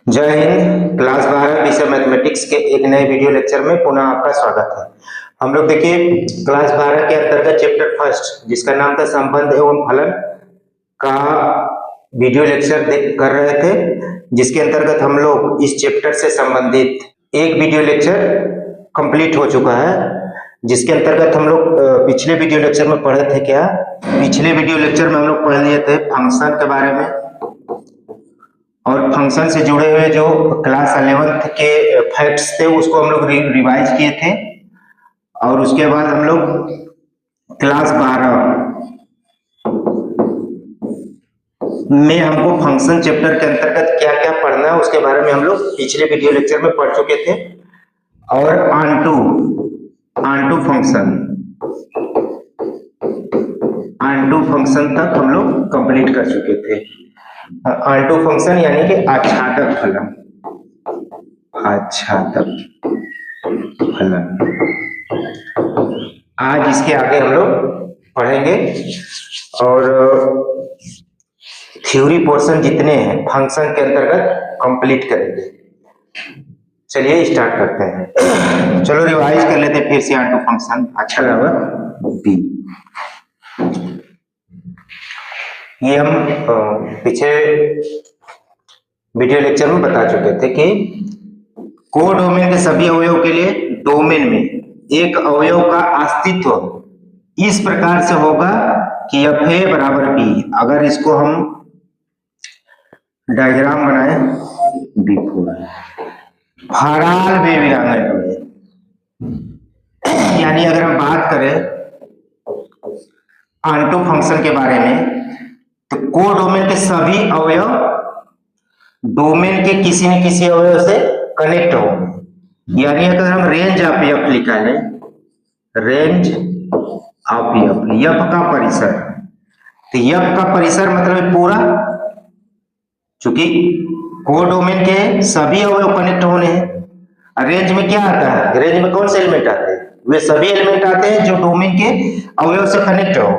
जय हिंद। क्लास 12 विषय मैथमेटिक्स के एक नए वीडियो लेक्चर में पुनः आपका स्वागत है। हम लोग देखिए क्लास 12 के अंतर्गत चैप्टर फर्स्ट जिसका नाम था संबंध एवं फलन का वीडियो लेक्चर कर रहे थे, जिसके अंतर्गत हम लोग इस चैप्टर से संबंधित एक वीडियो लेक्चर कंप्लीट हो चुका है, जिसके अंतर्गत हम लोग पिछले वीडियो लेक्चर में पढ़े थे। क्या पिछले वीडियो लेक्चर में हम लोग पढ़ लिए थे फंक्शन के बारे में, और फंक्शन से जुड़े हुए जो क्लास 11th के फैक्ट्स थे उसको हम लोग रिवाइज किए थे। और उसके बाद हम लोग क्लास 12 में हमको फंक्शन चैप्टर के अंतर्गत क्या क्या पढ़ना है उसके बारे में हम लोग पिछले वीडियो लेक्चर में पढ़ चुके थे। और ऑन टू फंक्शन तक हम लोग कंप्लीट कर चुके थे। ऑन टू फंक्शन यानी कि आच्छादक फलन। आज इसके आगे हम लोग पढ़ेंगे और थ्योरी पोर्शन जितने हैं फंक्शन के अंतर्गत कंप्लीट करेंगे। चलिए स्टार्ट करते हैं। चलो रिवाइज कर लेते हैं फिर से। ऑन टू फंक्शन अच्छा लगा बी, ये हम पीछे वीडियो लेक्चर में बता चुके थे कि कोडोमेन के सभी अवयव के लिए डोमेन में एक अवयव का अस्तित्व इस प्रकार से होगा कि एफ ए बराबर बी। अगर इसको हम डायग्राम बनाए बी फराल बेविरांगन, यानी अगर हम बात करें ऑन टू फंक्शन के बारे में तो कोडोमेन के सभी अवयव डोमेन के किसी न किसी अवयव से कनेक्ट होंगे। यानी अगर हम रेंज ऑफ एफ लिखा है, रेंज ऑफ एफ का परिसर, तो एफ का परिसर मतलब पूरा, चूंकि कोडोमेन के सभी अवयव कनेक्ट होने हैं। रेंज में क्या आता है? रेंज में कौन से एलिमेंट आते हैं? वे सभी एलिमेंट आते हैं जो डोमेन के अवयव से कनेक्ट हो।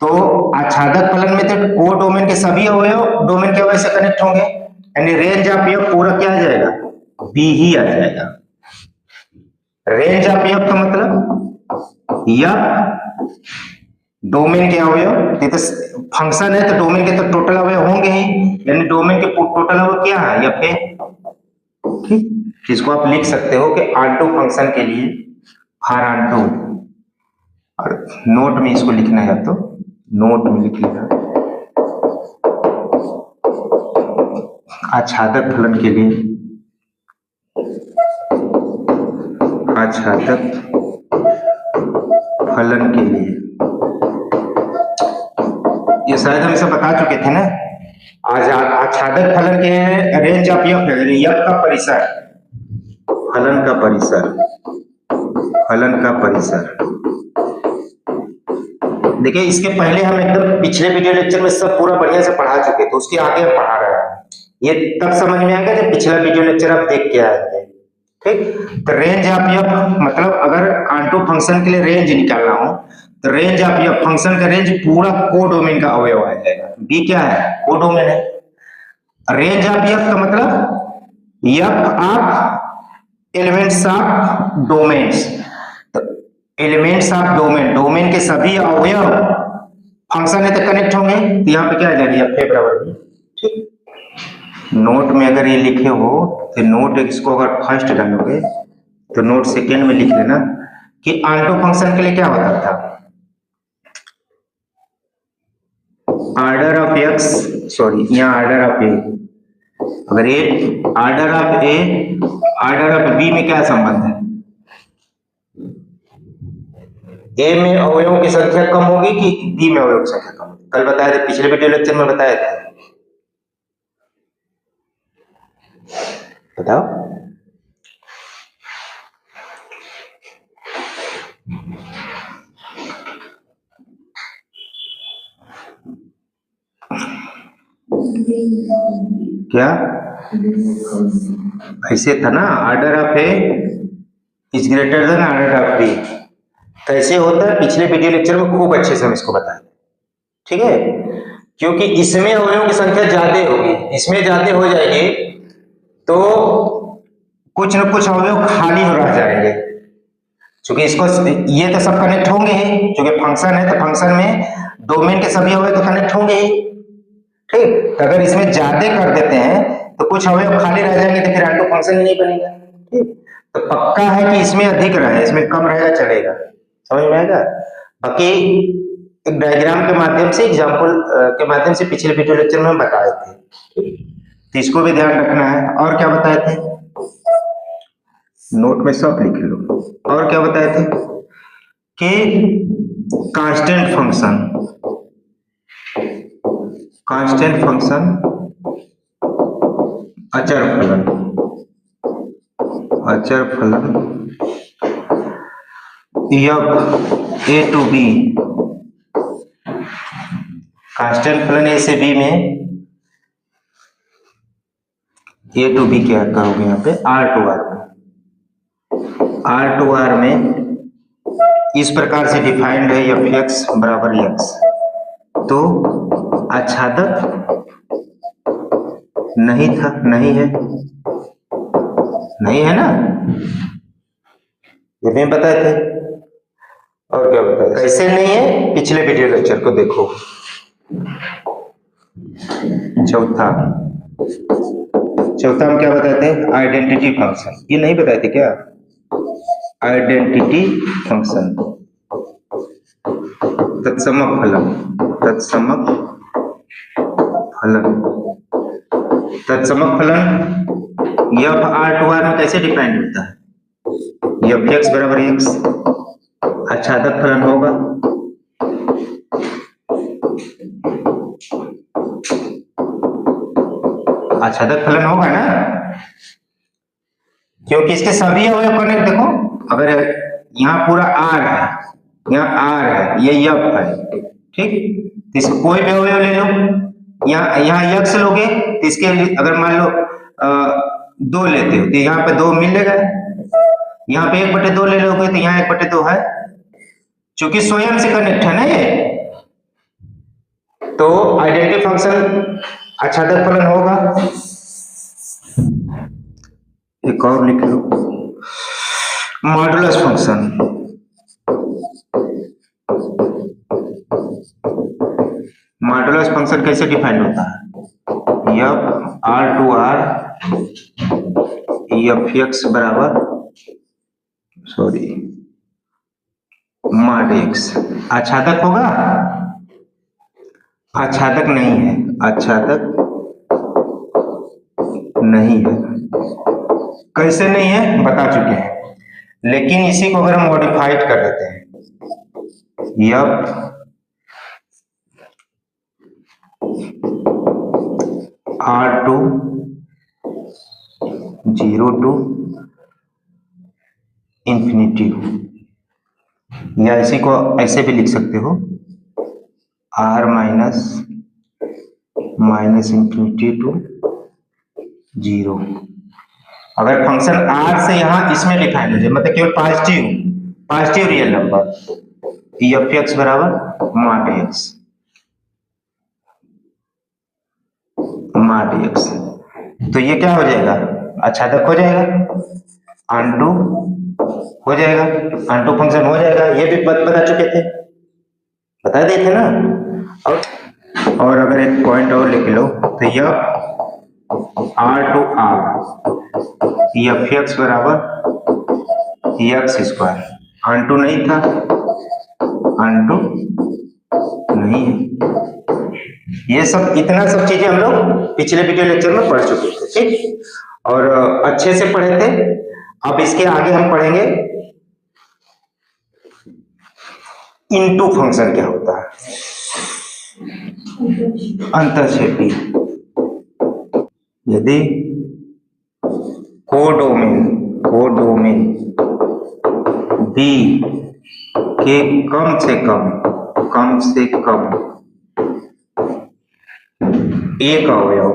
तो आच्छादक फलन में तो कोडोमेन के सभी अवयव डोमेन के अवयव से कनेक्ट होंगे, यानी रेंज ऑफ एफ पूरा क्या आ जाएगा? बी ही आ जाएगा। रेंज ऑफ एफ का मतलब एफ डोमेन के अवयव, तो फंक्शन है तो डोमेन के तो टोटल अवयव होंगे ही, यानी डोमेन के टोटल अवयव क्या है? एफ है। ठीक, इसको आप लिख सकते हो कि ऑन टू फंक्शन के लिए फॉर ऑन टू, और नोट में इसको लिखना है तो नोट में लिख लेना। आच्छादक फलन के लिए, आच्छादक फलन के लिए, ये शायद हम इसे बता चुके थे ना। आज आच्छादक फलन के रेंज ऑफ एफ का परिसर, फलन का परिसर। देखिए इसके पहले हम एकदम पिछले वीडियो लेक्चर में सब पूरा बढ़िया से पढ़ा चुके थे, उसके आगे हम पढ़ा रहे हैं। ये तब समझ में आएगा जब पिछला वीडियो लेक्चर आप देख के आए थे। ठीक, तो रेंज ऑफ एफ मतलब अगर ऑन टू फंक्शन के लिए रेंज निकालना हो तो रेंज ऑफ एफ फंक्शन का रेंज पूरा कोडोमेन का अवयव आ जाएगा। बी क्या है? कोडोमेन है। रेंज ऑफ एफ का मतलब F of elements of domains, elements of domain, domain के सभी अवयव फंक्शन है तो कनेक्ट होंगे। तो यहाँ पे क्या आ जाएगी? एफ ए बराबर बी। ठीक, नोट में अगर ये लिखे हो तो नोट इसको अगर फर्स्ट डालोगे तो नोट सेकेंड में लिख लेना कि ऑन टू फंक्शन के लिए क्या होता था? ऑर्डर ऑफ एक्स, सॉरी यहाँ ऑर्डर ऑफ ए, अगर A order of A order of B में क्या संबंध है? ए में अवयवों की संख्या कम होगी कि बी में अवयवों की संख्या कम होगी? कल बताए थे, पिछले वीडियो लेक्चर में बताए थे। बताओ। क्या ऐसे था ना? Order of A is greater than order of B. कैसे होता है? पिछले वीडियो लेक्चर में खूब अच्छे से हम इसको बताए। ठीक है, क्योंकि इसमें अवयवों की संख्या ज्यादा होगी, इसमें ज्यादा हो जाएगी कुछ न कुछ अवयव खाली हो रह जाएंगे, क्योंकि इसको ये तो सब कनेक्ट होंगे ही, क्योंकि फंक्शन है तो फंक्शन में डोमेन के सभी अवयव तो कनेक्ट होंगे ही। ठीक, तो अगर इसमें ज्यादा कर देते हैं तो कुछ अवयव खाली रह जाएंगे, तो फिर ऑटो फंक्शन ही नहीं बनेगा। ठीक, तो पक्का है कि इसमें अधिक रहे, इसमें कम रहेगा चलेगा, समझ में आएगा। बाकी एक डायग्राम के माध्यम से, एग्जाम्पल के माध्यम से पिछले वीडियो लेक्चर में हम बताए थे, तो इसको भी ध्यान रखना है। और क्या बताए थे, नोट में सब लिख लो। और क्या बताए थे कि कांस्टेंट फंक्शन अचर फलन F A to B, constant फलन ए से बी में ए टू बी क्या कहोगे यहाँ पे, आर टू आर में इस प्रकार से डिफाइंड है एफ एक्स बराबर एक्स। तो आच्छादक नहीं था, नहीं है ना, ये नहीं बताए थे। और क्या बताया, कैसे नहीं है, पिछले वीडियो लेक्चर को देखो। चौथा में क्या बताए थे, आइडेंटिटी फंक्शन। ये नहीं बताए थे क्या, आइडेंटिटी फंक्शन, तत्समक फलन एफ आर टू आर में कैसे डिपेंड होता है, एफ एक्स बराबर एक्स आच्छादक फलन होगा। आच्छादक फलन होगा ना, क्योंकि इसके सभी अवयव कनेक्ट, देखो अगर यहाँ पूरा आर है, यहाँ आर है, ये एफ है, ठीक, इसको कोई भी अवयव ले लो, यहाँ एक्स लोगे तो इसके अगर मान लो 2 लेते हो तो यहाँ पे 2 मिलेगा, यहाँ पे 1/2 ले लोगे तो यहाँ 1/2 है, क्योंकि स्वयं से कनेक्ट है ना ये। तो आइडेंटिटी फंक्शन आच्छादक फलन होगा। एक और लिख लो, मॉडुलस फंक्शन। मॉडुलस फंक्शन कैसे डिफाइन होता है, F R to R F X बराबर मॉड एक्स। आच्छादक होगा, आच्छादक नहीं है, कैसे नहीं है बता चुके हैं, लेकिन इसी को अगर हम मॉडिफाइड कर देते हैं, एफ R2 0 to इंफिनिटी, या इसी को ऐसे भी लिख सकते हो, R माइनस इंफिनिटी टू 0। अगर फंक्शन R से यहाँ इसमें डिफाइन हो जाए, मतलब केवल positive real number, F X बराबर मॉड एक्स, तो ये क्या हो जाएगा, आच्छादक हो जाएगा, आंटू हो जाएगा, आंटू फंक्शन हो जाएगा। ये भी बता चुके थे, बता दिए थे ना। और अगर एक पॉइंट और लिख लो तो यह R to R F X बराबर एक्स स्क्वायर, आंटू नहीं था, आंटू नहीं है। ये सब इतना सब चीजें हम लोग पिछले वीडियो लेक्चर में पढ़ चुके थे, ठीक, और अच्छे से पढ़े थे। अब इसके आगे हम पढ़ेंगे इनटू फंक्शन क्या होता है, अंतःक्षेपी। यदि कोडोमेन बी के कम से कम एक अवयव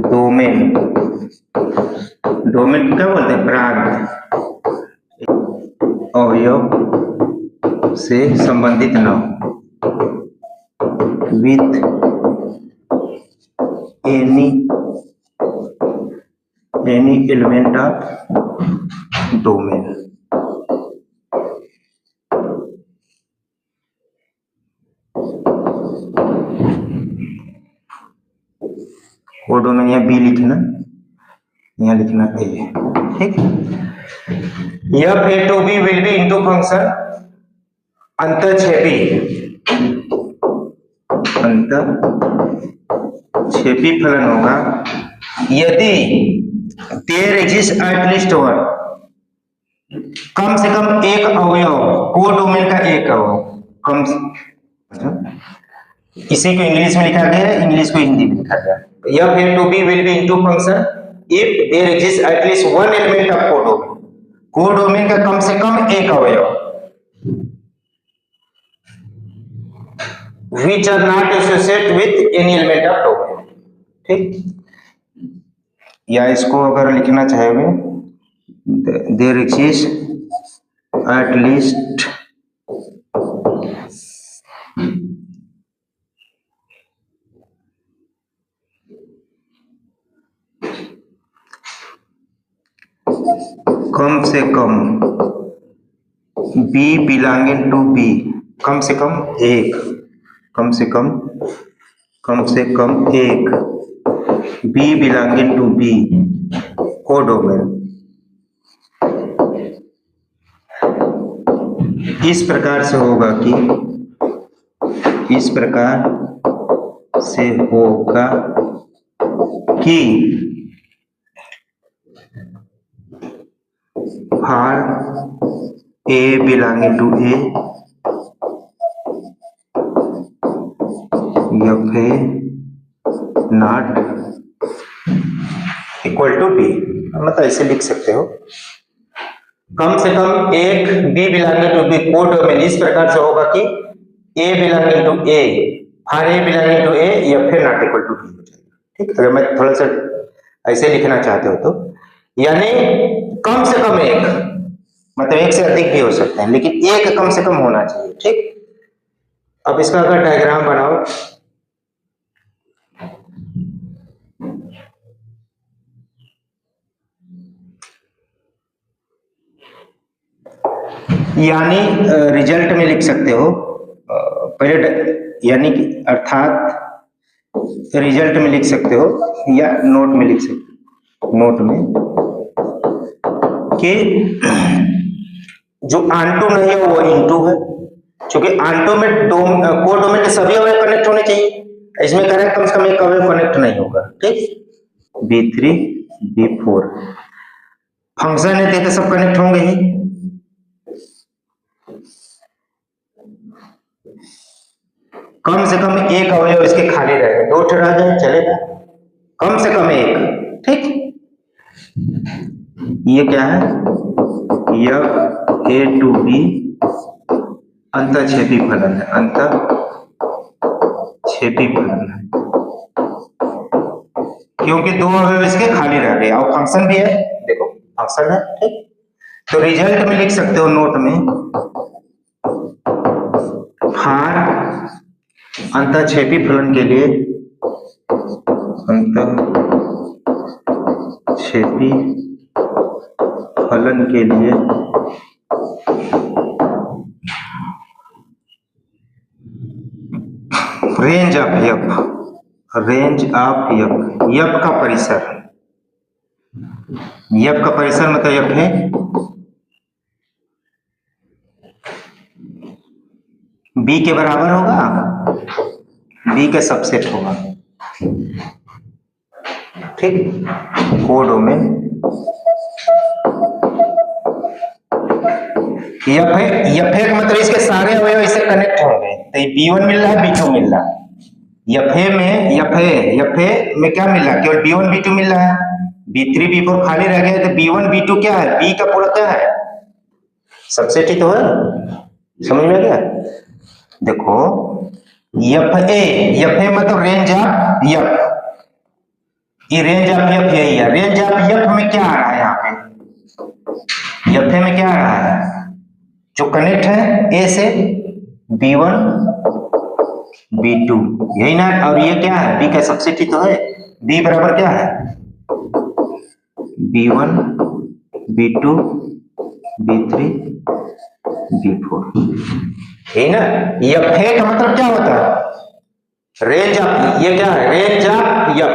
डोमेन क्या बोलते हैं, प्रांत अवयव से संबंधित न with any element of domain. वो डोमेन यहाँ बी लिखना, यहाँ लिखना ए, ठीक। F A to B will be into function अंतःक्षेपी फलन होगा यदि देयर एग्जिस्ट एटलीस्ट वन, कम से कम एक अवयव, कोडोमेन का एक अवयव, कम से, इसी को इंग्लिश में लिखा गया है, इंग्लिश को हिंदी में लिखा गया है। F A to B will be into function if there exist at least one element of codomain, codomain का कम से कम एक अवयव, which are not associated with any element of domain, ठीक। या इसको अगर लिखना चाहेंगे, there exists at least कम से कम B belonging to B, कम से कम एक, कम से कम एक B belonging to B codomain. इस प्रकार से होगा कि for A belonging to A, F A not equal to B, मतलब ऐसे लिख सकते हो, कम से कम एक B belonging to B codomain इस प्रकार से होगा कि A belonging to A, for A belonging to A, F A not equal to B हो जाएगा, ठीक। अगर मैं थोड़ा सा ऐसे लिखना चाहते हो तो, यानी कम से कम एक, मतलब एक से अधिक भी हो सकते हैं, लेकिन एक कम से कम होना चाहिए, ठीक। अब इसका अगर डायग्राम बनाओ, यानी रिजल्ट में लिख सकते हो पहले, यानी कि अर्थात रिजल्ट में लिख सकते हो या नोट में लिख सकते हो, नोट में कि जो आंटू नहीं है वो इंटू है, क्योंकि आंटू में कोडोमेन के सभी अवयव कनेक्ट होने चाहिए, इसमें कह रहा है कम से कम एक अवयव कनेक्ट नहीं होगा, ठीक। B3 B4 फंक्शन है तो सब कनेक्ट होंगे ही, कम से कम एक अवयव इसके खाली रहे, दो ठहरा जाए चलेगा, कम से कम एक, ठीक। ये क्या है, F A to B अंतःक्षेपी फलन है, अंतःक्षेपी फलन है, क्योंकि दो अवयव इसके खाली रह गए और फंक्शन भी है, देखो फंक्शन है, ठीक। तो रिजल्ट में लिख सकते हो नोट में, फॉर अंतःक्षेपी फलन के लिए, अंतःक्षेपी फलन के लिए रेंज ऑफ F का परिसर, F का परिसर मतलब F है B के बराबर होगा, B का सबसेट होगा, ठीक। कोडोमेन F है मतलब इसके सारे अवयव इससे कनेक्ट होंगे, तो B1 मिल रहा है, B2 मिल रहा है, F में क्या मिल रहा है, केवल B1 B2 मिल रहा है, B3 B4 खाली रह गया, तो B1 B2 क्या है, B का पूरा क्या है, सबसेट ही तो है, समझ में आ गया। देखो F A मतलब रेंज ऑफ F, ये रेंज ऑफ F यही है, रेंज ऑफ F में क्या आ रहा है, यहाँ पे F में क्या आ रहा है, जो कनेक्ट है A से B1 B2 यही ना, और ये क्या है B का सबसेट ही तो है, बी बराबर क्या है, B1 B2 B3 B4, ठीक ना। एफ का मतलब क्या होता है, रेंज ऑफ, ये क्या है, range of F.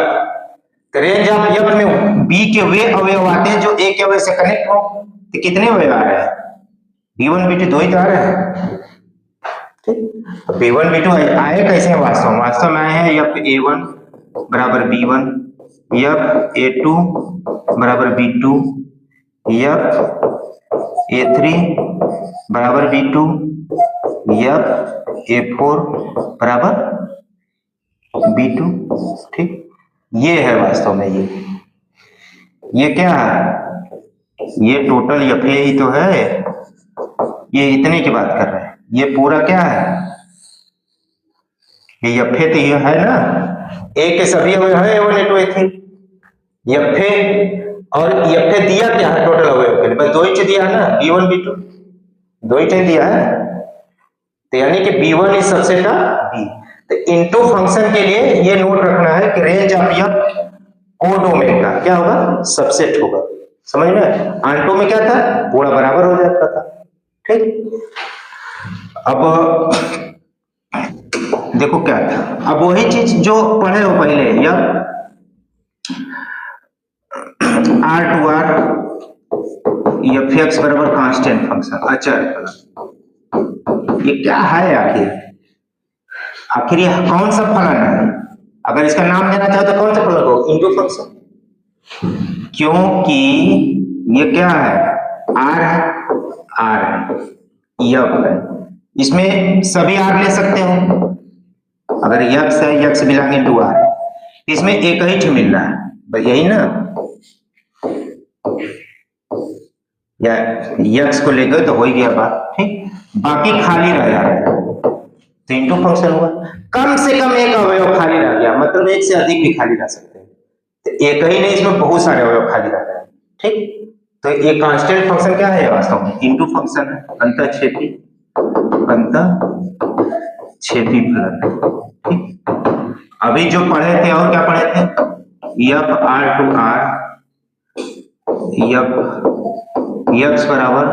Range of F में बी के वे अवयव आते हैं जो ए के अवयव से कनेक्ट हो। तो कितने अवयव आ रहे हैं, B1 B2 दो ही तो आ रहे हैं, ठीक। B1 B2 आए कैसे हैं, वास्तव में आए हैं एफ A1 बराबर B1, एफ A2 बराबर B2, एफ A3 बराबर B2, एफ A4 बराबर B2, ठीक। ये है वास्तव में, ये क्या है, ये टोटल एफ ही तो है, ये इतने की बात कर रहे हैं। ये पूरा क्या है, ये एफ तो ये है ना, ए के सभी अवयव है A1 A2 A3, एफ और एफ दिया क्या है टोटल अवयव के लिए, बस दो ही चीज दिया है ना, B1 B2 दो ही चीज दिया है। तो यानी कि B1 is subset of B। तो इनटू फंक्शन के लिए ये नोट रखना है कि रेंज ऑफ एफ कोडोमेन का क्या होगा, सबसेट होगा। समझ में, आंटो में क्या था, पूरा बराबर हो जाता था, ठीक। अब देखो क्या था, अब वही चीज जो पढ़े हो पहले, या R to R F X बराबर कांस्टेंट फंक्शन, अचर फलन। ये क्या है आखिर ये कौन सा फलन है, अगर इसका नाम देना चाहो तो कौन सा फलन हो, इनटू फंक्शन, क्योंकि ये क्या है, R है, एफ है, इसमें सभी R ले सकते हो। अगर यक्स है, यक्स बिलोंगिंग टू R, इसमें एक ही मिल रहा है, बस यही ना, या यक्स को ले गए तो हो ही गया बात, ठीक। बाकी खाली रह जा रहा है तो इनटू फंक्शन हुआ। कम से कम एक अवयव खाली रह गया, मतलब एक से अधिक भी खाली रह सकते हैं, तो एक ही नहीं, इसमें बहुत सारे अवयव खाली रह रहे हैं, ठीक। तो ये कांस्टेंट फंक्शन क्या है, वास्तव में इनटू फंक्शन है, अंतःक्षेपी फलन, ठीक। अभी जो पढ़े थे, और क्या पढ़े थे, F R to R, F X बराबर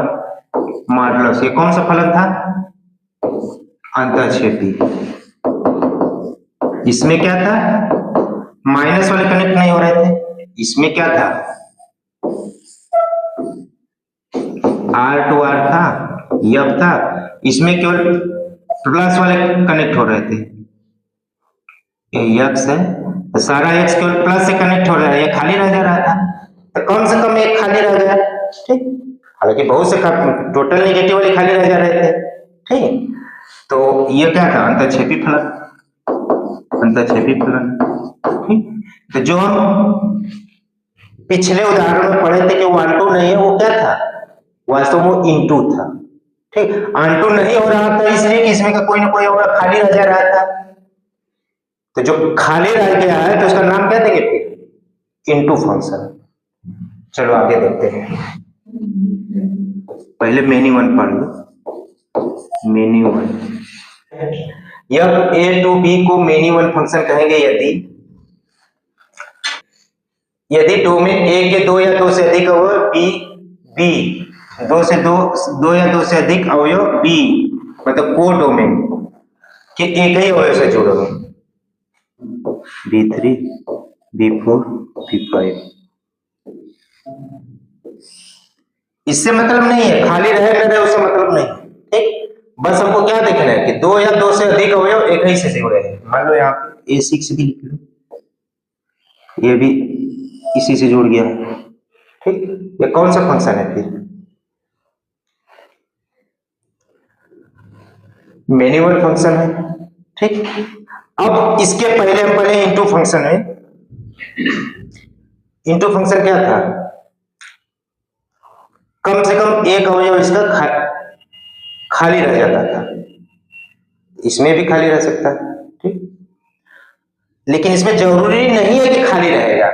मॉडुलस, ये कौन सा फलन था, अंतःक्षेपी। इसमें क्या था, माइनस वाले कनेक्ट नहीं हो रहे थे, इसमें क्या था, R टू R था, एफ था, इसमें केवल प्लस वाले कनेक्ट हो रहे थे, ये एक्स है तो सारा एक्स केवल प्लस से कनेक्ट हो रहा है, ये खाली रह जा रहा था, तो कम से कम एक खाली रह गया, ठीक। हालांकि बहुत से टोटल नेगेटिव वाले खाली रह जा रहे थे, ठीक। तो ये क्या था, अंतःक्षेपी फलन, ठीक। तो जो हम पिछले उदाहरण में पढ़े थे कि वन टू नहीं है, वो क्या था, वास्तव में इनटू था, ठीक। अनटू नहीं हो रहा था इसलिए कि इसमें का कोई ना कोई अवयव खाली रह जा रहा था, तो जो खाली रह गया है तो उसका नाम क्या देंगे फिर, इनटू फंक्शन। चलो आगे देखते हैं, पहले मेनी वन पढ़ लो, many one. F A to B को मेनी वन फंक्शन कहेंगे यदि डोमेन ए के दो या दो से अधिक अवयव बी दो या दो से अधिक अवयव बी, मतलब को डोमेन के एक ही अवयव से जुड़े हो, B3 B4 B5। इससे मतलब नहीं है खाली रहे न रहे, उससे मतलब नहीं, ठीक। बस हमको क्या देखना है कि दो या दो से अधिक अवयव एक ही से जुड़े हैं। मान लो यहाँ पे A6 भी लिख लो, ये भी इसी से जुड़ गया, ठीक। ये कौन सा फंक्शन है फिर, मेनी वन फंक्शन है, ठीक। अब इसके पहले हम पढ़े इनटू फंक्शन में, इनटू फंक्शन क्या था, कम से कम एक अवयव इसका खाली रह जाता था, इसमें भी खाली रह सकता है, ठीक। लेकिन इसमें जरूरी नहीं है कि खाली रहेगा,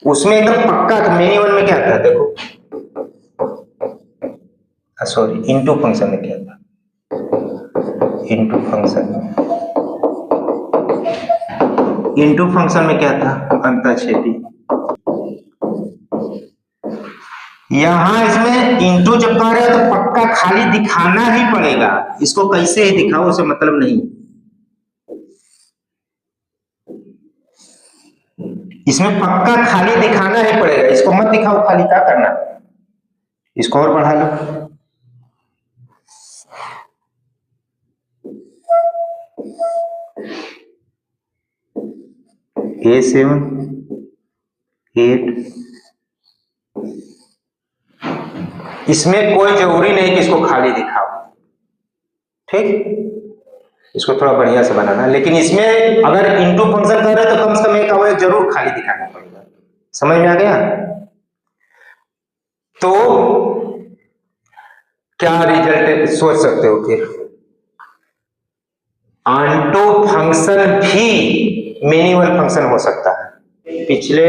उसमें एकदम पक्का था। मेनी वन में क्या था, देखो सॉरी इनटू फंक्शन में क्या था, इनटू फंक्शन में इनटू फंक्शन में क्या था, अंतःक्षेपी। यहां इसमें इनटू जब कह रहे हो तो पक्का खाली दिखाना ही पड़ेगा, इसको कैसे ही दिखाओ उसे मतलब नहीं। इसमें पक्का खाली दिखाना ही पड़ेगा, इसको मत दिखाओ खाली, क्या करना। इसको और बढ़ा लो, A7 8। इसमें कोई जरूरी नहीं कि इसको खाली दिखाओ, ठीक। इसको थोड़ा बढ़िया से बनाना, लेकिन इसमें अगर इनटू फंक्शन कर रहे हैं तो कम से कम एक अवयव जरूर खाली दिखाना पड़ेगा। समझ में आ गया? तो क्या रिजल्ट सोच सकते हो फिर, आंटो फंक्शन भी मिनिमल फंक्शन हो सकता है। पिछले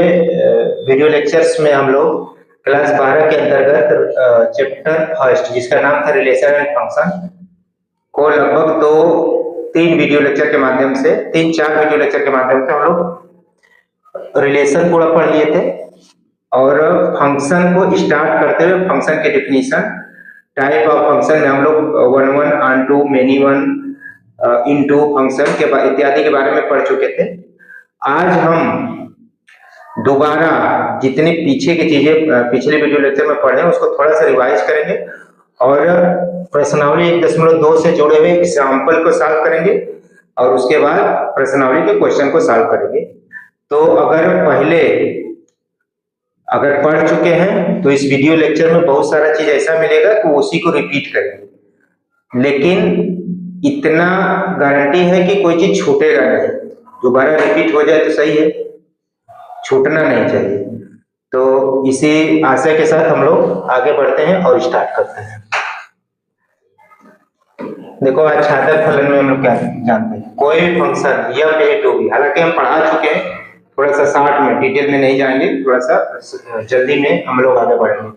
वीडियो लेक्चर्स में हम लोग क्लास 12 के अंतर्गत चैप्टर फर्स्ट जिसका नाम था रिलेशन एंड फंक्शन को लगभग 2-3 वीडियो लेक्चर के माध्यम से, 3-4 वीडियो लेक्चर के माध्यम से हम लोग रिलेशन पूरा पढ़ लिए थे, और फंक्शन को स्टार्ट करते हुए फंक्शन के डिफिनीशन, टाइप ऑफ फंक्शन में हम लोग 1 1 ऑन2 मेनी वन इनटू फंक्शन के इत्यादि के बारे में पढ़ चुके थे। आज हम दोबारा जितनी पीछे की चीजें पिछले वीडियो लेक्चर में पढ़े उसको थोड़ा सा रिवाइज करेंगे और प्रश्नावली 1.2 से जुड़े हुए एग्जाम्पल को सॉल्व करेंगे और उसके बाद प्रश्नावली के क्वेश्चन को सॉल्व करेंगे। तो अगर पढ़ चुके हैं तो इस वीडियो लेक्चर में बहुत सारा चीज ऐसा मिलेगा कि उसी को रिपीट करेंगे, लेकिन इतना गारंटी है कि कोई चीज छूटेगा नहीं। दोबारा रिपीट हो जाए तो सही है, छूटना नहीं चाहिए। तो इसी आशय के साथ हम लोग आगे बढ़ते हैं और स्टार्ट करते हैं। देखो आज छात्र फलन में हम लोग क्या जानते हैं, कोई भी फंक्शन या ए टू बी, हालांकि हम पढ़ा चुके हैं, थोड़ा सा शॉर्ट में डिटेल में नहीं जाएंगे, थोड़ा सा जल्दी में हम लोग आगे बढ़ेंगे।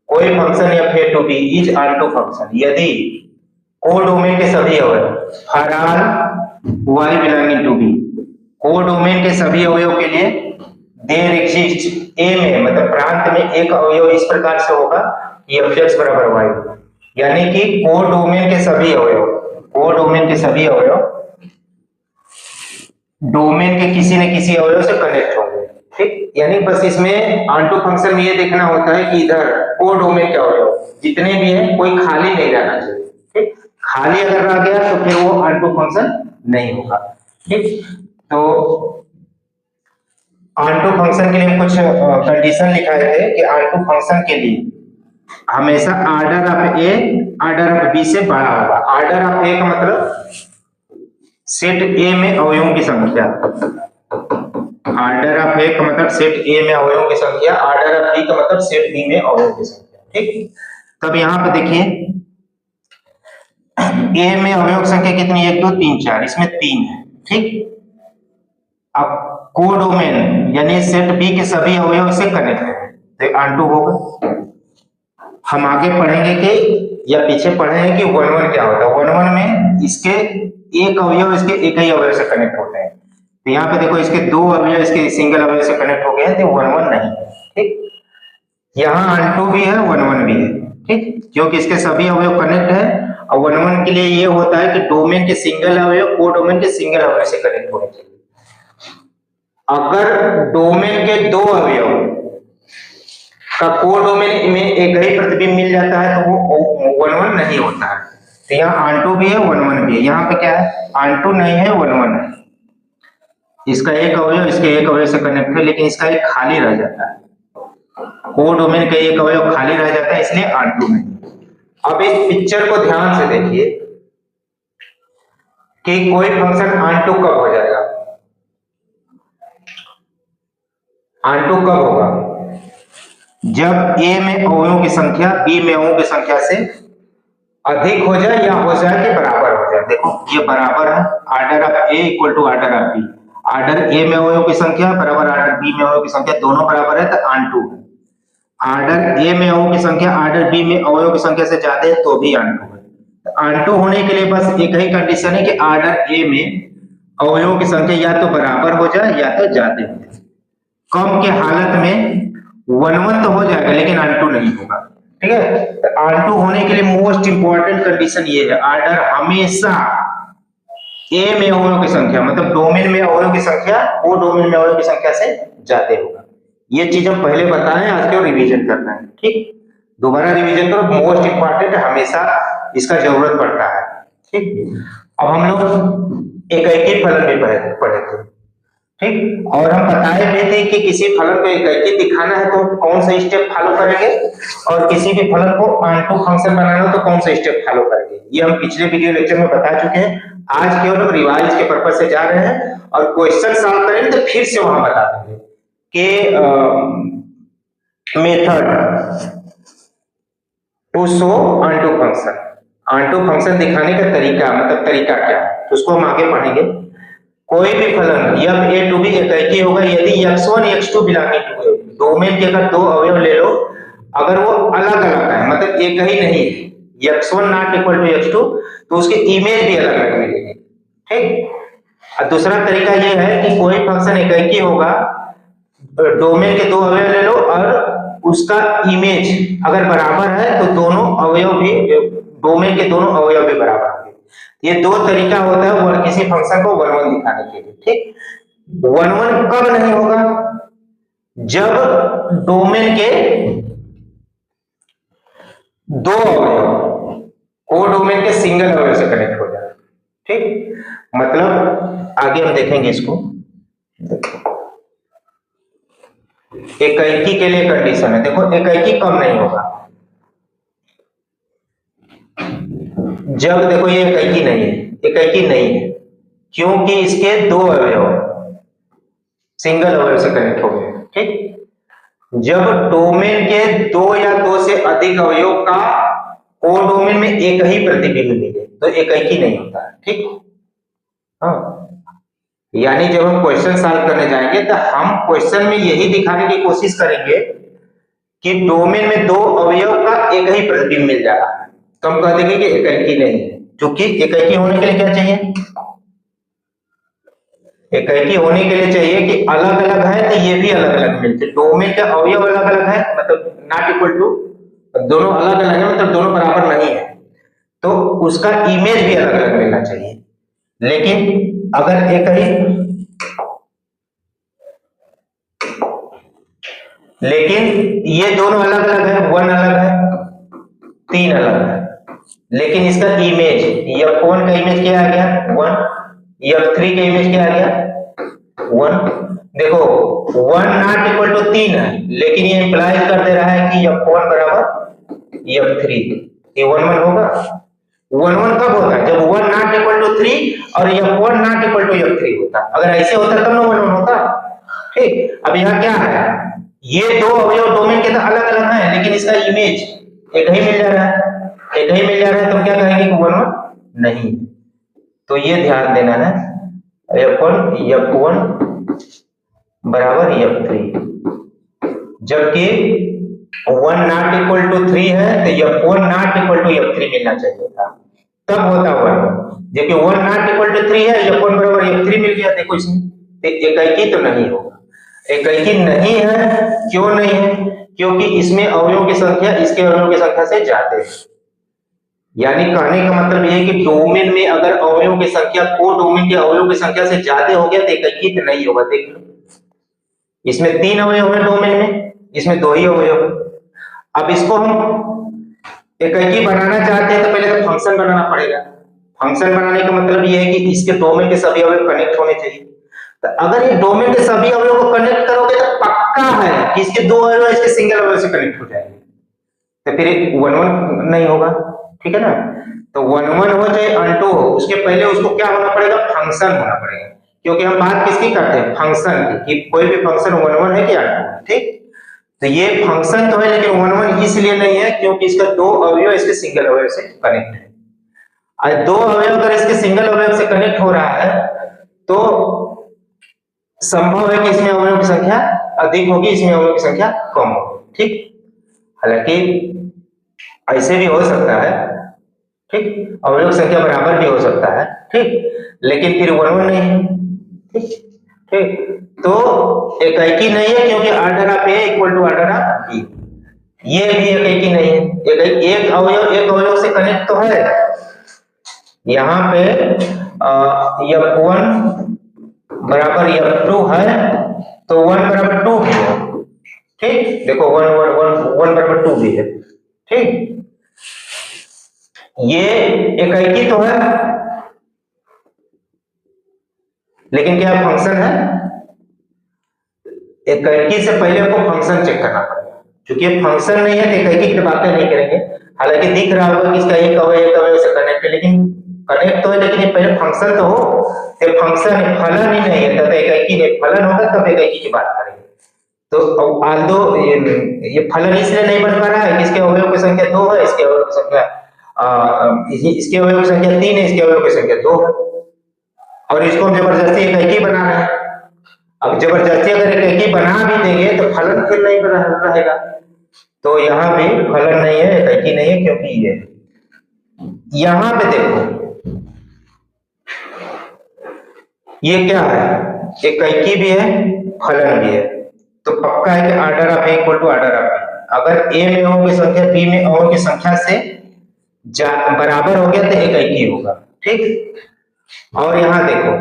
कोई फंक्शन या A to B is onto to फंक्शन यदि कोडोमेन के सभी अवयव for all y belonging to B, codomain के सभी अवयव के लिए देयर एग्जिस्ट ए में, मतलब प्रांत में एक अवयव इस प्रकार से होगा कि f(x) बराबर y, यानी कि कोडोमेन के सभी अवयव, कोडोमेन के सभी अवयव डोमेन के किसी न किसी अवयव से कनेक्ट होंगे, ठीक। यानी बस इसमें ऑन टू फंक्शन में ये देखना होता है कि इधर कोडोमेन के अवयव जितने भी हैं कोई खाली नहीं रहना चाहिए, ठीक। खाली अगर रह गया तो फिर वो ऑन टू फंक्शन नहीं होगा, ठीक। तो ऑन टू फंक्शन के लिए कुछ कंडीशन लिखाए थे कि ऑन टू फंक्शन के लिए हमेशा order of A order of B से बड़ा होगा। ऑर्डर ऑफ ए का मतलब सेट ए में अवयवों की संख्या, ऑर्डर ऑफ ए का मतलब सेट ए में अवयवों की संख्या, ऑर्डर ऑफ बी का मतलब सेट बी में अवयवों की संख्या, ठीक। तब यहां पे देखिए ए में अवयव की संख्या कितनी, 1 2 3 4, इसमें 3 है, ठीक। अब कोडोमेन यानी सेट बी के सभी अवयव से कनेक्ट है तो ऑन टू होगा। हम आगे पढ़ेंगे कि या पीछे पढ़े हैं कि 1 1 क्या होता है। 1 1 में इसके एक अवयव इसके एक ही अवयव से कनेक्ट होते हैं, तो यहाँ पे देखो इसके 2 अवयव इसके सिंगल अवयव से कनेक्ट हो गए हैं, तो 1 1 नहीं, ठीक। यहाँ ऑन टू भी है 1 1 भी है, ठीक, क्योंकि इसके सभी अवयव कनेक्ट है। और 1 1 के लिए ये होता है कि डोमेन के सिंगल अवयव कोडोमेन के सिंगल अवयव से कनेक्ट होने चाहिए। अगर डोमेन के 2 अवयव का कोडोमेन में एक ही प्रतिबिंब मिल जाता है तो वो 1 1 नहीं होता है। तो यहाँ ऑन टू भी है 1 1 भी है, यहाँ पे क्या है ऑन टू नहीं है 1 1 है। इसका एक अवयव इसके एक अवयव से कनेक्ट है, लेकिन इसका एक खाली रह जाता है, कोडोमेन का एक अवयव खाली रह जाता है, इसलिए ऑन टू नहीं। अब इस पिक्चर को ध्यान से देखिए कि कोई फंक्शन ऑन टू कब हो जाएगा, ऑन टू कब होगा, जब a में अवयवों की संख्या b में अवयवों की संख्या से अधिक हो जाए या हो जाए कि बराबर हो जाए। देखो ये बराबर है, order of a equal to order of b, order a में अवयवों की संख्या बराबर ऑर्डर b में अवयवों की संख्या, दोनों बराबर है तो ऑन टू है। ऑर्डर a में अवयवों की संख्या ऑर्डर b में अवयवों की संख्या से ज्यादा है तो भी ऑन टू है। ऑन टू होने के लिए बस एक ही कंडीशन है कि ऑर्डर a में अवयवों की संख्या या तो बराबर हो जाए या तो ज्यादा हो जाए। कम के हालत में 1 1 तो हो जाएगा लेकिन ऑन2 नहीं होगा। ठीक है, तो ऑन2 होने के लिए मोस्ट इंपॉर्टेंट कंडीशन ये है, ऑर्डर हमेशा ए में अवयवों की संख्या मतलब डोमेन में अवयवों की संख्या वो डोमेन में अवयवों की संख्या से ज्यादा होगा। ये चीज हम पहले बताएं, आज के रिवीजन करना है। ठीक, दोबारा रिवीजन करो, मोस्ट इंपॉर्टेंट हमेशा इसका जरूरत पड़ता है। ठीक, अब हम लोग एक फलन भी पढ़े थे। ठीक, और हम बताए भी थे कि किसी फलन को एक दिखाना है तो कौन सा स्टेप फॉलो करेंगे और किसी भी फलन को ऑन2 फंक्शन बनाना हो तो कौन सा स्टेप फॉलो करेंगे। ये हम पिछले वीडियो लेक्चर में बता चुके हैं। आज केवल हम रिवाइज के पर्पज से जा रहे हैं और क्वेश्चन सॉल्व करेंगे तो फिर से वहां बता देंगे कि method to show onto function, onto function दिखाने का तरीका मतलब तरीका क्या है, तो उसको हम आगे पढ़ेंगे। कोई भी फलन f a टू भी एकैकी होगा यदि x1 x2 belonging to a, domain के अगर दो अवयव ले लो अगर वो अलग अलग है मतलब एक ही नहीं है, x1 not equal to x2 तो उसके इमेज भी अलग अलग मिलेगी। ठीक, और दूसरा तरीका ये है कि कोई फंक्शन एकैकी होगा, डोमेन के दो अवयव ले लो और उसका इमेज अगर बराबर है तो दोनों अवयव भी डोमेन के दोनों अवयव भी बराबर होंगे। ये दो तरीका होता है वो किसी फंक्शन को 1 1 दिखाने के लिए। ठीक, 1 1 कब नहीं होगा, जब डोमेन के दो अवयव को डोमेन के सिंगल अवयव से कनेक्ट हो जाए। ठीक, मतलब आगे हम देखेंगे इसको। एकैकी के लिए कंडीशन है, देखो एकैकी कब नहीं होगा, जब देखो ये एकैकी नहीं है, एकैकी नहीं है क्योंकि इसके दो अवयव सिंगल अवयव से कनेक्ट हो गए। ठीक, जब डोमेन के दो या दो से अधिक अवयव का कोडोमेन में एक ही प्रतिबिंब मिले तो एकैकी नहीं होता है। ठीक, हाँ, यानी जब हम क्वेश्चन सॉल्व करने जाएंगे तो हम क्वेश्चन में यही दिखाने की कोशिश करेंगे कि डोमेन में दो अवयव का एक ही प्रतिबिंब मिल जा रहा है, तो हम कह देंगे कि एकैकी नहीं है। क्योंकि एकैकी होने के लिए क्या चाहिए, एकैकी होने के लिए चाहिए कि अलग अलग है तो ये भी अलग अलग मिलते, डोमेन के अवयव अलग अलग है मतलब नॉट इक्वल टू, दोनों अलग अलग है मतलब दोनों बराबर नहीं है तो उसका इमेज भी अलग अलग मिलना चाहिए। लेकिन अगर एक ही, लेकिन ये दोनों अलग अलग है, 1 अलग है 3 अलग है, लेकिन इसका इमेज f1 का इमेज क्या आ गया 1, f3 का इमेज क्या आ गया 1। देखो 1 नॉट इक्वल टू 3 है लेकिन ये इंप्लाई कर दे रहा है कि f1 बराबर f3, ये 1 1 होगा। 1 1 कब होता है, जब 1 नॉट इक्वल टू 3 और f1 not equal to f3 होता। अगर ऐसे होता तब ना 1 1 होता। ठीक, अब यहाँ क्या है, ये दो अवयव डोमेन के तो अलग अलग हैं लेकिन इसका इमेज एक ही मिल जा रहा है, एक ही मिल जा रहा है तो क्या कहेंगे कि 1 1 नहीं। तो ये ध्यान देना है, f1 बराबर f3, जबकि 1 नॉट इक्वल टू 3 है तो f1 not equal to f3 मिलना चाहिए था, तब होता हुआ। जबकि 1 नॉट इक्वल टू 3 है, f1 बराबर f3 मिल गया, देखो इसमें एकैकी तो नहीं होगा। एकैकी नहीं है, क्यों नहीं है, क्योंकि इसमें अवयवों की संख्या इसके अवयवों की संख्या से ज्यादा है। यानी कहने का मतलब यह है कि डोमेन में अगर अवयवों की संख्या को डोमेन के अवयवों की संख्या से ज्यादा हो गया तो एकैकी तो नहीं होगा। देख लो इसमें 3 अवयव है डोमेन में, इसमें 2 ही अवयव। अब इसको हम एकैकी बनाना चाहते हैं तो पहले तो फंक्शन बनाना पड़ेगा। फंक्शन बनाने का मतलब यह है कि इसके डोमेन के सभी अवयव कनेक्ट होने चाहिए। तो अगर ये डोमेन के सभी अवयव को कनेक्ट करोगे तो पक्का है कि इसके दो अवयव इसके सिंगल अवयव से कनेक्ट हो जाएंगे, तो फिर 1 1 नहीं होगा। ठीक है ना, तो 1 1 हो चाहे ऑन2 हो, उसके पहले उसको क्या होना पड़ेगा, फंक्शन होना पड़ेगा। क्योंकि हम बात किसकी करते हैं, फंक्शन की, कि कोई भी फंक्शन 1 1 है कि ऑन2। ठीक, तो ये फंक्शन तो है लेकिन 1 1 इसलिए नहीं है क्योंकि इसका दो अवयव इसके सिंगल अवयव से कनेक्ट है। और दो अवयव अगर इसके सिंगल अवयव से कनेक्ट हो रहा है तो संभव है कि इसमें अवयवों की संख्या अधिक होगी, इसमें अवयवों की संख्या कम होगी। ठीक, हालांकि ऐसे भी हो सकता है ठीक, अवयव संख्या बराबर भी हो सकता है, ठीक, लेकिन फिर 1 1 नहीं है, ठीक, ठीक, तो एकाकी नहीं है क्योंकि order of A equal to order of B. ये भी एकाकी नहीं है, एक अवयव से कनेक्ट तो है। यहाँ पे F1 बराबर F2 है तो 1 बराबर 2 भी है, ठीक, देखो 1 बराबर 2 भी है, ठीक, ये एकाकी तो है लेकिन क्या फंक्शन है? एकाकी से पहले आपको फंक्शन चेक करना पड़ेगा, क्योंकि फंक्शन नहीं है तो एकाकी की बातें नहीं करेंगे। हालांकि दिख रहा होगा कि इसका एक अवयव से कनेक्ट है, लेकिन कनेक्ट तो है, लेकिन ये पहले फंक्शन तो हो, ये फंक्शन फलन ही नहीं है तब एकाकी नहीं, फलन होगा तब एकाकी की बात करेंगे। तो आल्दो ये फलन इसलिए नहीं बन पा रहा है कि इसके अवयव की संख्या 2 है, इसके अवयव की संख्या इसके अवयव की संख्या 3 है, इसके अवयव की संख्या 2 है, और इसको हम जबरदस्ती एकाकी बना रहे हैं। अब जबरदस्ती अगर एकाकी बना भी देंगे तो फलन फिर नहीं रहेगा, तो यहाँ भी फलन नहीं है, एकाकी नहीं है, क्योंकि ये यहाँ पे देखो ये क्या है, एकाकी भी है फलन भी है, तो पक्का है कि order of A equal to order of B. अगर ए में अवयव की संख्या बी में अवयव की संख्या से बराबर हो गया तो एकाकी होगा, ठीक। और यहाँ देखो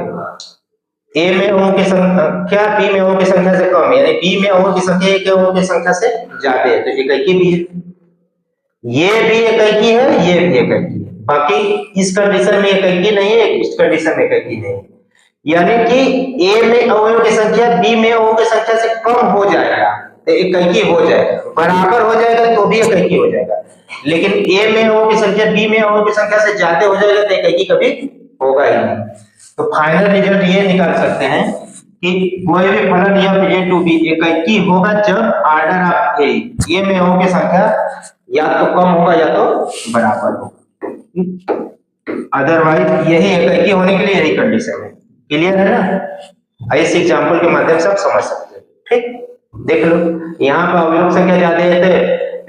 ए में अवयव की संख्या बी में अवयव की संख्या से कम, यानी बी में अवयव की संख्या ए के अवयव की संख्या से ज्यादा है, तो एकाकी भी है, ये भी एकाकी है, ये भी एकाकी है। बाकी इस कंडीशन में एकाकी नहीं है, इस कंडीशन में एकाकी नहीं है, यानी कि ए में अवयव की संख्या बी में अवयव की संख्या से कम हो जाएगा तो एकाकी हो जाएगा, बराबर हो जाएगा तो भी एकाकी हो जाएगा, लेकिन ए में अवयव की संख्या बी में अवयव की संख्या से ज्यादा हो जाएगा तो एकाकी कभी होगा ही नहीं। तो फाइनल रिजल्ट ये निकाल सकते हैं कि कोई भी फलन f a to b एकाकी होगा जब ऑर्डर ऑफ ए में अवयव की संख्या या तो कम होगा या तो बराबर होगा, अदरवाइज यही एकाकी होने के लिए यही कंडीशन है। क्लियर है ना? इस एग्जांपल के माध्यम से आप समझ सकते हैं, ठीक, देख लो यहाँ पर अवयव संख्या ज्यादा है तो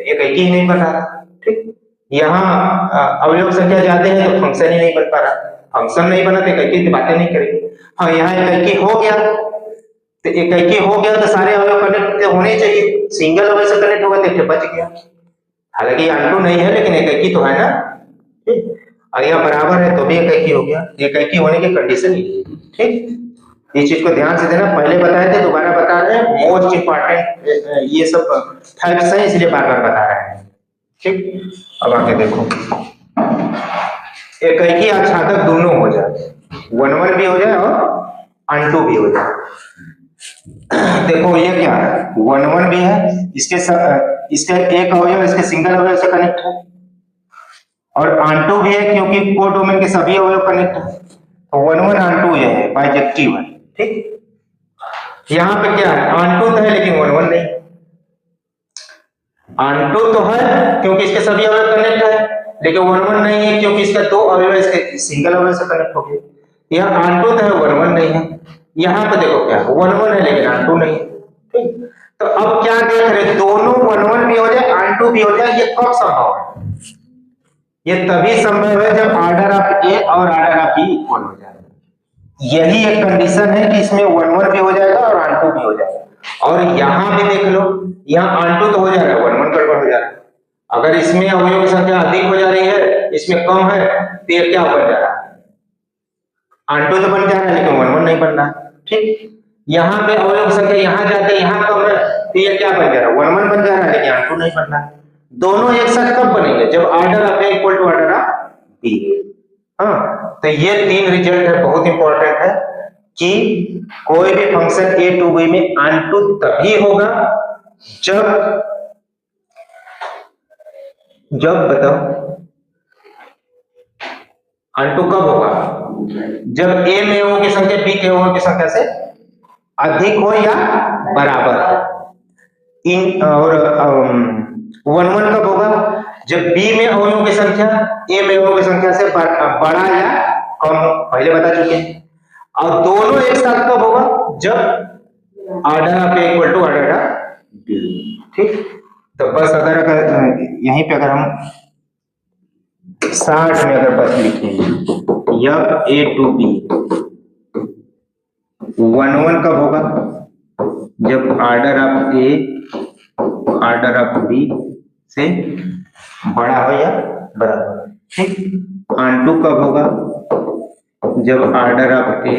एकाकी ही नहीं बन रहा, ठीक, यहाँ अवयव संख्या ज्यादा है तो फंक्शन ही नहीं बन पा रहा, फंक्शन नहीं बना तो एकाकी की बातें नहीं करेंगे। हाँ, यहाँ एकाकी हो गया तो एकाकी हो गया तो सारे अवयव कनेक्ट होने चाहिए, सिंगल अवयव से कनेक्ट होगा तो बच गया, हालांकि ऑटो नहीं है लेकिन एकाकी तो है ना, ठीक, और यहाँ बराबर है तो भी एकाकी हो गया, एकाकी होने की कंडीशन ही, ठीक। इस चीज को ध्यान से देना, पहले बताए थे दोबारा बता रहे हैं, मोस्ट इंपॉर्टेंट ये सब फैक्ट्स हैं इसलिए बार बार बता रहे हैं, ठीक। अब आगे देखो एकाकी आच्छादक दोनों हो जाए, 1 1 भी हो जाए और अनटू भी हो जाए। देखो ये क्या है, 1 1 भी है, इसके एक अवयव इसके सिंगल अवयव से कनेक्ट है, और ऑनटू भी है क्योंकि कोडोमेन के सभी अवयव कनेक्ट है, तो 1 1 ऑनटू ये है, बाइजेक्टिव है, ठीक। यहाँ पे क्या है, ऑनटू तो है लेकिन 1 1 नहीं, ऑनटू तो है क्योंकि इसके सभी अवयव कनेक्ट है, लेकिन 1 1 नहीं है क्योंकि इसका दो अवयव इसके सिंगल अवयव से कनेक्ट हो गए। यहाँ ऑनटू तो है, 1 1 नहीं है, यहाँ पे देखो क्या 1 1 है लेकिन ऑनटू नहीं, ठीक। तो अब क्या देख रहे, दोनों 1 1 भी हो जाए ऑनटू भी हो जाए, ये कब संभव है? ये तभी संभव है जब ऑर्डर ऑफ ए और ऑर्डर ऑफ बी इक्वल हो जाए, यही एक कंडीशन है कि इसमें 1 1 भी हो जाएगा और ऑनटू भी हो जाएगा। और यहाँ भी देख लो, यहाँ ऑनटू तो हो जा रहा है, 1 1 गड़बड़ हो जा रहा है, अगर इसमें अवयव की संख्या अधिक हो जा रही है, इसमें कम है, तो ये क्या बन जा रहा है, ऑनटू तो बन जा रहा है लेकिन 1 1 नहीं बन रहा है, ठीक। यहाँ पे अवयव की संख्या यहाँ जाते यहाँ कम है, तो ये क्या बन जा रहा है, 1 1 बन जा रहा है लेकिन ऑनटू नहीं बन रहा है। दोनों एक साथ कब बनेंगे, जब order of A equal to order of B. हाँ, तो ये 3 रिजल्ट है, बहुत इंपॉर्टेंट है कि कोई भी फंक्शन ए टू बी में ऑनटू तभी होगा जब बताओ ऑनटू कब होगा, जब ए में अवयव की संख्या बी के अवयव की संख्या से अधिक हो या बराबर हो। इन और 1 1 कब होगा, जब बी में अवयवों की संख्या ए में अवयवों की संख्या से बड़ा या कम, पहले बता चुके हैं। और दोनों एक साथ कब होगा, जब order of A equal to order of B, ठीक। तो बस अगर यहीं पे अगर हम 60 में अगर बस लिखेंगे यफ ए टू बी 1 1 कब होगा? जब order of A order of B से बड़ा हो या बराबर, ठीक। ऑन 2 कब होगा? जब ऑर्डर ऑफ ए,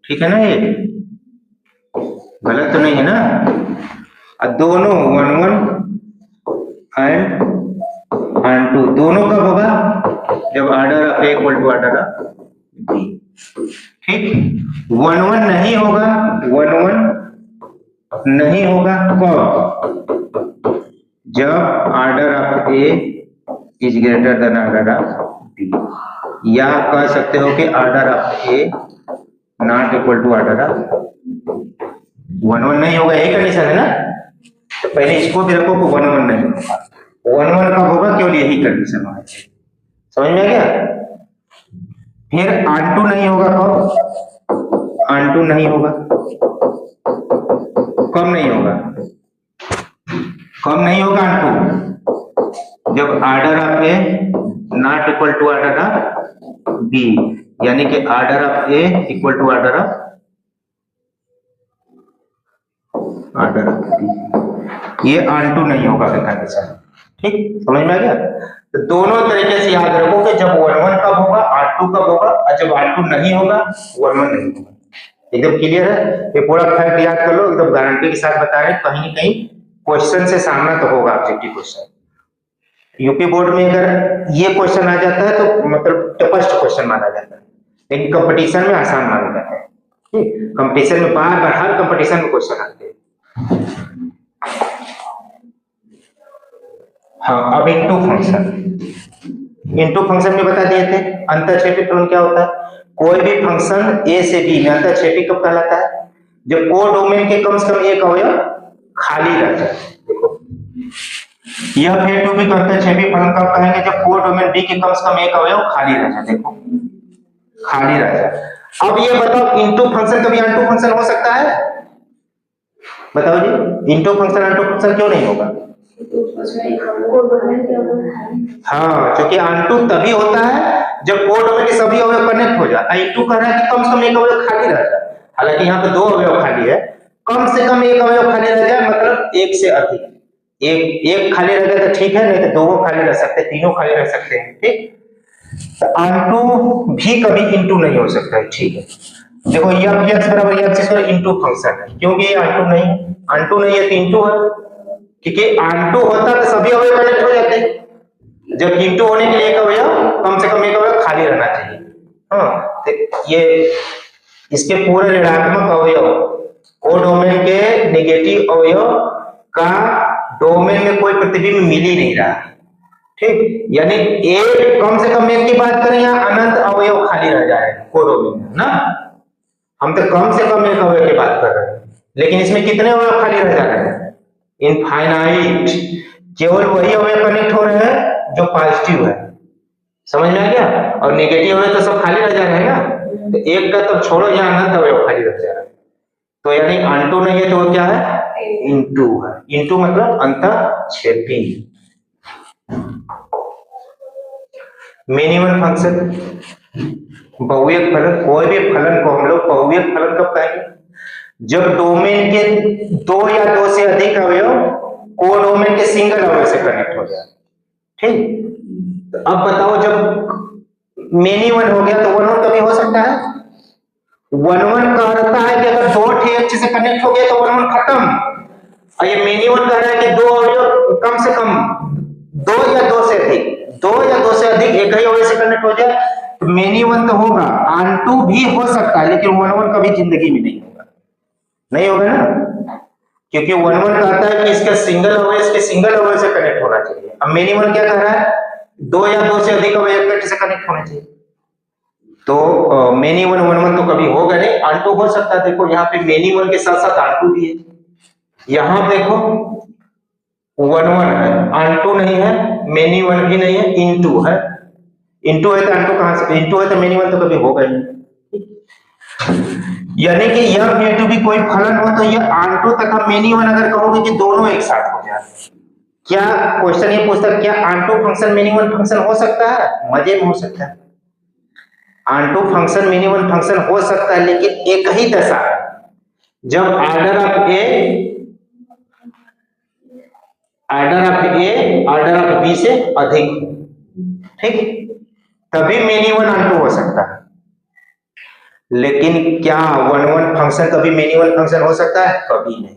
ठीक है ना, ये गलत तो नहीं है ना? और दोनों 1 1 एंड ऑन 2 दोनों कब होगा? जब order of A equal to order of B, ठीक। 1 1 नहीं होगा, 1 1 नहीं होगा कब? जब order of A is greater than order of B, या कह सकते हो कि order of A not equal to order of 1 1 नहीं होगा, यही कंडीशन है ना? तो पहले इसको भी रखो कि 1 1 नहीं होगा। 1 1 कब होगा? केवल यही कंडीशन होना चाहिए। समझ में आ गया? फिर ऑन 2 नहीं होगा कब? ऑन 2 नहीं होगा, कब नहीं होगा? कब नहीं होगा ऑन 2? जब order of A not equal to order of B, यानी कि order of A equal to order of B, ये ऑन 2 नहीं होगा कंडीशन, ठीक। समझ में आ गया? तो दोनों तरीके से याद रखो कि जब 1 1 कब होगा, ऑन 2 कब होगा, और जब ऑन 2 नहीं होगा 1 1 नहीं होगा। एकदम क्लियर है? ये पूरा फैक्ट याद कर लो, एकदम गारंटी के साथ बता रहे हैं। कहीं न कहीं क्वेश्चन से सामना तो होगा, ऑब्जेक्टिव क्वेश्चन। यूपी बोर्ड में अगर ये क्वेश्चन आ जाता है तो मतलब टफेस्ट क्वेश्चन माना जाता है, लेकिन कंपटीशन में आसान माना जाता है, ठीक। कंपटीशन में बार बार हर कंपटीशन में क्वेश्चन आते हैं। हाँ, अब इनटू फंक्शन में बता दिए थे अंतरक्षेपी फलन क्या होता है। कोई भी फंक्शन ए से बी में अंतरक्षेपी कब कहलाता है? जब को डोमेन के कम से कम एक अवयव खाली रह जाए। देखो यह ए टू बी का अंतरक्षेपी फलन कब कहेंगे? जब को डोमेन बी के कम से कम एक अवयव खाली रह जाए। देखो खाली रह जाए। अब ये बताओ इनटू फंक्शन कभी अनटू फंक्शन हो सकता है? बताओ जी, इनटू फंक्शन अनटू फंक्शन क्यों नहीं होगा? हाँ, क्योंकि अनटू तभी होता है जब को डोमेन के सभी अवयव कनेक्ट हो जाए। इनटू कह रहा है कि कम से कम एक अवयव खाली रह जाए। हालांकि यहाँ पे 2 अवयव खाली है, कम से कम एक अवयव खाली रह जाए, मतलब एक से अधिक। एक खाली रह जाए तो ठीक है, नहीं तो 2 खाली रह सकते, 3 खाली रह सकते हैं, ठीक। तो अनटू भी कभी इनटू नहीं हो सकता है, ठीक है। देखो यह x बराबर x स्क्वायर इनटू फंक्शन है, क्योंकि ये अनटू नहीं है तो इनटू है, क्योंकि अनटू होता तो सभी अवयव कनेक्ट हो जाते। जब इनटू होने के लिए एक अवयव कम से कम एक अवयव खाली रहना चाहिए। हाँ, तो ये इसके पूरे ऋणात्मक अवयव को डोमेन के नेगेटिव अवयव का डोमेन में कोई प्रतिबिंब मिल ही नहीं रहा, ठीक। यानी एक कम से कम एक की बात करें, यहाँ अनंत अवयव खाली रह जाए को डोमेन में ना। हम तो कम से कम एक अवयव की बात कर रहे हैं, लेकिन इसमें कितने अवयव खाली रह जा रहे हैं? इनफाइनाइट। केवल वही अवयव कनेक्ट हो रहे हैं जो पॉजिटिव है। समझ में आ गया? और नेगेटिव अवयव तो सब खाली रह जा रहे हैं ना। तो एक का तो छोड़ो, यहाँ अनंत अवयव खाली रह जा रहा है। तो यानी अनटू नहीं है तो वो क्या है? इनटू है। इनटू मतलब अंतःक्षेपी। मिनिमम फंक्शन बहुविक फलन। कोई भी फलन को हम लोग बहुविक फलन कब कहेंगे? जब डोमेन के 2 या 2 से अधिक अवयव को डोमेन के सिंगल अवयव से कनेक्ट हो जाए, ठीक। तो अब बताओ, जब मेनी वन हो गया तो 1 1 कभी हो सकता है? 1 1 कहता है कि अगर 2 ठीक से कनेक्ट हो गए तो 1 1 खत्म। और ये मेनी वन कह रहा है कि 2 अवयव कम से कम 2 या 2 से अधिक, 2 या 2 से अधिक एक ही अवयव से कनेक्ट हो जाए तो मेनी वन तो होगा। अनटू भी हो सकता है, लेकिन 1 1 कभी जिंदगी में नहीं होगा। नहीं होगा ना, क्योंकि 1 1 कहता है कि इसका सिंगल अवयव इसके सिंगल अवयव से कनेक्ट होना चाहिए। अब मेनी वन क्या कह रहा है? 2 या 2 से अधिक अवयव से कनेक्ट होना चाहिए। तो मेनी वन 1 1 तो कभी होगा नहीं। अनटू हो सकता है। देखो यहाँ पे मेनी वन के साथ साथ अनटू भी है। यहाँ देखो 1 1 है, अनटू नहीं है, मेनी वन भी नहीं है, इनटू है। इनटू है तो अनटू कहां से? इनटू है तो मेनी वन तो कभी होगा ही नहीं। यानी कि यह ए टू भी कोई फलन हो तो यह अनटू तथा मेनी वन अगर कहोगे कि दोनों एक साथ हो जाए, क्या क्वेश्चन ये पूछता है, क्या on to function many one function हो सकता है? मजे में हो सकता है, on to function many one function हो सकता है, लेकिन एक ही दशा है, जब order of A order of B से अधिक हो, ठीक, तभी मेनी वन ऑन टू हो सकता है। लेकिन क्या वन वन फंक्शन कभी मेनी वन फंक्शन हो सकता है? कभी नहीं,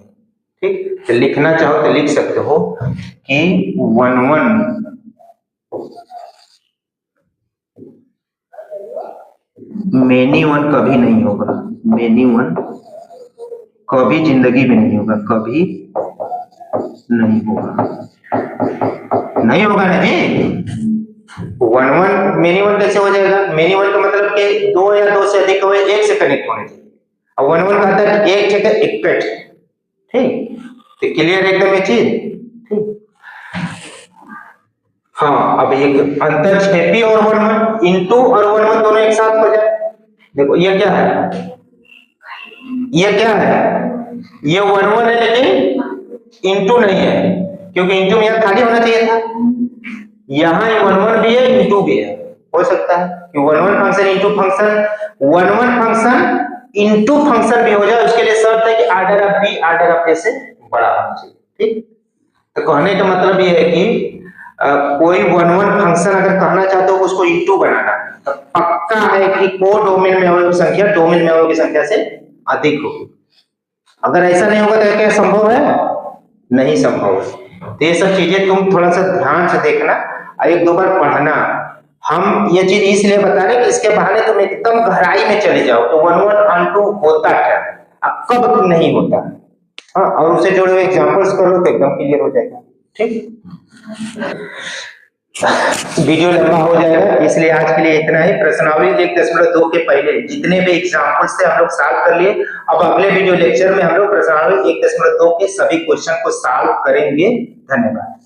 ठीक। तो लिखना चाहो तो लिख सकते हो कि वन वन मेनी वन कभी नहीं होगा, मेनी वन कभी जिंदगी में नहीं होगा, कभी नहीं होगा, नहीं होगा ना जी। वन वन मेनी वन कैसे हो जाएगा? मेनी वन का मतलब कि दो या दो से अधिक हुए एक से कनेक्ट होने चाहिए, और वन वन कहता है एक जगह इक्वट, ठीक। तो क्लियर है एकदम ये चीज, ठीक। हाँ, अब एक अंतरक्षेपी और वन वन इंटू और वन वन दोनों एक साथ हो जाए। देखो ये क्या है, ये क्या है, ये वन वन है लेकिन इंटू नहीं है, क्योंकि इंटू में यहाँ खाली होना चाहिए था, यहाँ वन वन भी है इंटू भी है, हो सकता है कि one one function into function, one one function into function भी हो जाए। उसके लिए शर्त है कि order of B order of A से बड़ा होना चाहिए, ठीक। तो कहने का मतलब ये है कि कोई वन वन फंक्शन अगर कहना चाहते हो उसको इंटू बनाना, तो पक्का है कि को डोमेन में अवयव संख्या डोमेन में अवयव की संख्या से अधिक होगी। अगर ऐसा नहीं होगा तो क्या संभव है? नहीं संभव है। तो ये सब चीजें तुम थोड़ा सा ध्यान से देखना, एक दो बार पढ़ना। हम ये चीज इसलिए बता रहे कि इसके बहाने तुम एकदम गहराई में चले जाओ तो वन वन ऑन टू होता क्या, अब कब नहीं होता, हाँ, और उसे जोड़े हुए एग्जांपल्स कर लो तो एकदम क्लियर हो जाएगा, ठीक। वीडियो लंबा हो जाएगा, इसलिए आज के लिए इतना ही। प्रश्नावली 1.2 के पहले जितने भी एग्जांपल्स थे हम लोग सॉल्व कर लिए। अब अगले वीडियो लेक्चर में हम लोग प्रश्नावली 1.2 के सभी क्वेश्चन को सॉल्व करेंगे। धन्यवाद।